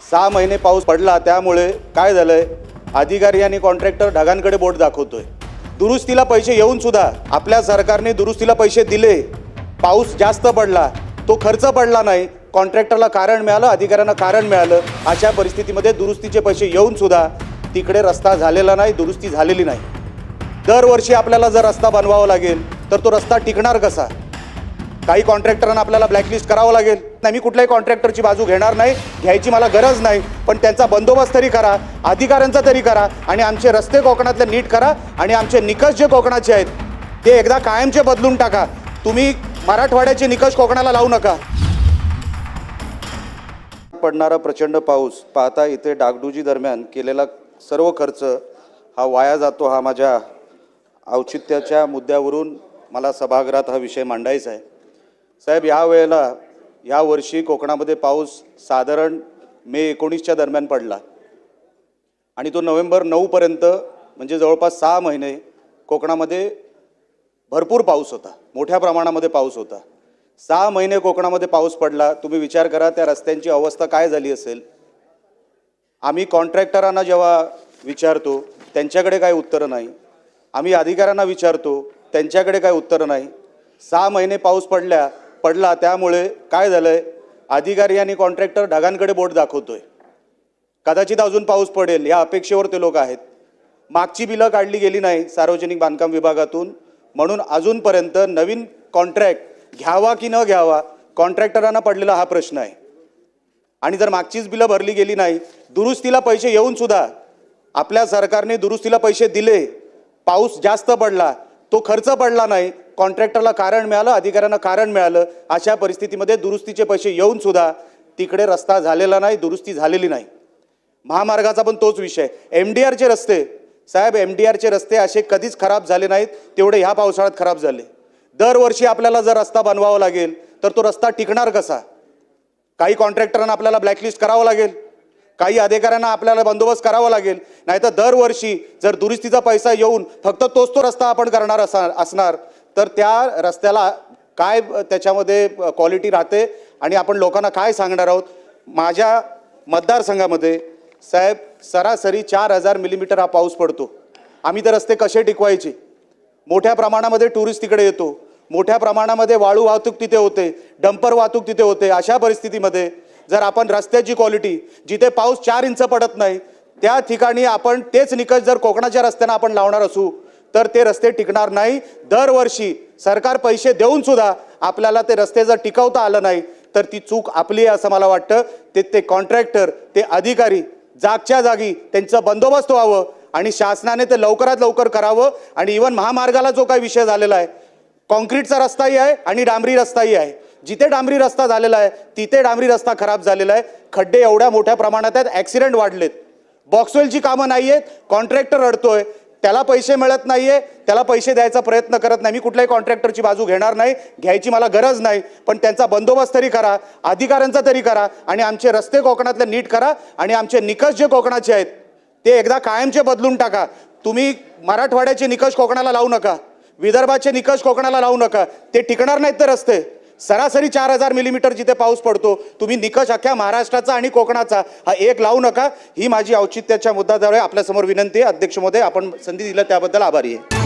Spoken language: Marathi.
6 महिने पाऊस पडला त्यामुळे काय झालंय, अधिकारी आणि कॉन्ट्रॅक्टर ढगांकडे बोट दाखवतोय। दुरुस्तीला पैसे येऊन सुद्धा आपल्या सरकारने दुरुस्तीला पैसे दिले, पाऊस जास्त पडला, तो खर्च पडला नाही, कॉन्ट्रॅक्टरला कारण मिळालं, अधिकाऱ्यांना कारण मिळालं। अशा परिस्थितीमध्ये दुरुस्तीचे पैसे येऊन सुद्धा तिकडे रस्ता झालेला नाही, दुरुस्ती झालेली नाही। दरवर्षी आपल्याला जर रस्ता बनवावा लागेल तर तो रस्ता टिकणार कसा? काही कॉन्ट्रॅक्टरांना आपल्याला ब्लॅकलिस्ट करावं लागेल। नाही, मी कुठल्याही कॉन्ट्रॅक्टरची बाजू घेणार नाही, घ्यायची मला गरज नाही, पण त्यांचा बंदोबस्त तरी करा, अधिकाऱ्यांचा तरी करा आणि आमचे रस्ते कोकणातले नीट करा आणि आमचे निकष जे कोकणाचे आहेत ते एकदा कायमचे बदलून टाका। तुम्ही मराठवाड्याचे निकष कोकणाला लावू नका। पडणारा प्रचंड पाऊस पाहता इथे डागडुजी दरम्यान केलेला सर्व खर्च हा वाया जातो। हा माझ्या औचित्याच्या मुद्द्यावरून मला सभागृहात हा विषय मांडायचा आहे। साहेब, या वर्षी कोकणामध्ये पाऊस साधारण मे 19च्या दरम्यान पडला आणि तो नोव्हेंबर 9 पर्यंत म्हणजे जवळपास 6 महिने कोकणामध्ये भरपूर पाऊस होता, मोठ्या प्रमाणामध्ये पाऊस होता। 6 महिने कोकणामध्ये पाऊस पडला, तुम्ही विचार करा त्या रस्त्यांची अवस्था काय झाली असेल। आम्ही कॉन्ट्रॅक्टरांना जेव्हा विचारतो त्यांच्याकडे काय उत्तरं नाही, आम्ही अधिकाऱ्यांना विचारतो त्यांच्याकडे काय उत्तरं नाही। 6 महिने पाऊस पडला त्यामुळे काय झालंय, अधिकारी आणि कॉन्ट्रॅक्टर ढगांकडे बोट दाखवतोय। कदाचित अजून पाऊस पडेल या अपेक्षेवर ते लोक आहेत। मागची बिलं काढली गेली नाही सार्वजनिक बांधकाम विभागातून, म्हणून अजूनपर्यंत नवीन कॉन्ट्रॅक्ट घ्यावा की न घ्यावा कॉन्ट्रॅक्टरांना पडलेला हा प्रश्न आहे। आणि जर मागचीच बिलं भरली गेली नाही, दुरुस्तीला पैसे येऊन सुद्धा आपल्या सरकारने दुरुस्तीला पैसे दिले, पाऊस जास्त पडला, तो खर्च पडला नाही, कॉन्ट्रॅक्टरला कारण मिळालं, अधिकाऱ्यांना कारण मिळालं। अशा परिस्थितीमध्ये दुरुस्तीचे पैसे येऊन सुद्धा तिकडे रस्ता झालेला नाही, दुरुस्ती झालेली नाही। महामार्गाचा पण तोच विषय। MDRचे रस्ते साहेब, MDRचे रस्ते असे कधीच खराब झाले नाहीत तेवढे ह्या पावसाळ्यात खराब झाले। दरवर्षी आपल्याला जर रस्ता बनवावा लागेल तर तो रस्ता टिकणार कसा? काही कॉन्ट्रॅक्टरांना आपल्याला ब्लॅकलिस्ट करावं लागेल, काही अधिकाऱ्यांना आपल्याला बंदोबस्त करावा लागेल, नाहीतर दरवर्षी जर दुरुस्तीचा पैसा येऊन फक्त तोच तो रस्ता आपण करणार असणार तर त्या रस्त्याला काय त्याच्यामध्ये क्वालिटी राहते आणि आपण लोकांना काय सांगणार आहोत? माझ्या मतदारसंघामध्ये साहेब सरासरी 4000 मिलीमीटर हा पाऊस पडतो। आम्ही तर रस्ते कसे टिकवायचे? मोठ्या प्रमाणामध्ये टुरिस्ट तिकडे येतो, मोठ्या प्रमाणामध्ये वाळू वाहतूक तिथे होते, डंपर वाहतूक तिथे होते। अशा परिस्थितीमध्ये जर आपण रस्त्याची क्वालिटी, जिथे पाऊस 4 इंच पडत नाही त्या ठिकाणी आपण तेच निकष जर कोकणाच्या रस्त्यांना आपण लावणार असू तर ते रस्ते टिकणार नाही। दरवर्षी सरकार पैसे देऊन सुद्धा आपल्याला ते रस्ते जर टिकवता आलं नाही तर ती चूक आपली आहे असं मला वाटतं। ते कॉन्ट्रॅक्टर, ते अधिकारी जागच्या जागी त्यांचा बंदोबस्त व्हावं आणि शासनाने ते लवकरात लवकर करावं। आणि इव्हन महामार्गाला जो काही विषय झालेला आहे, कॉन्क्रीटचा रस्ताही आहे आणि डांबरी रस्ताही आहे। जिथे डांबरी रस्ता झालेला आहे तिथे डांबरी रस्ता खराब झालेला आहे, खड्डे एवढ्या मोठ्या प्रमाणात आहेत, ॲक्सिडेंट वाढलेत, बॉक्सवेलची कामं नाही आहेत, कॉन्ट्रॅक्टर रडतोय, त्याला पैसे मिळत नाहीये, त्याला पैसे द्यायचा प्रयत्न करत नाही। मी कुठल्याही कॉन्ट्रॅक्टरची बाजू घेणार नाही, घ्यायची मला गरज नाही, पण त्यांचा बंदोबस्त तरी करा, अधिकाऱ्यांचा तरी करा आणि आमचे रस्ते कोकणातले नीट करा आणि आमचे निकष जे कोकणाचे आहेत ते एकदा कायमचे बदलून टाका। तुम्ही मराठवाड्याचे निकष कोकणाला लावू नका, विदर्भाचे निकष कोकणाला लावू नका, ते टिकणार नाहीत ते रस्ते। सरासरी 4000 मिलीमीटर जिथे पाऊस पडतो, तुम्ही निकष अख्ख्या महाराष्ट्राचा आणि कोकणाचा हा एक लावू नका। ही माझी औचित्याच्या मुद्द्याद्वारे आपल्यासमोर विनंती आहे। अध्यक्ष महोदय, आपण संधी दिली त्याबद्दल आभारी आहे।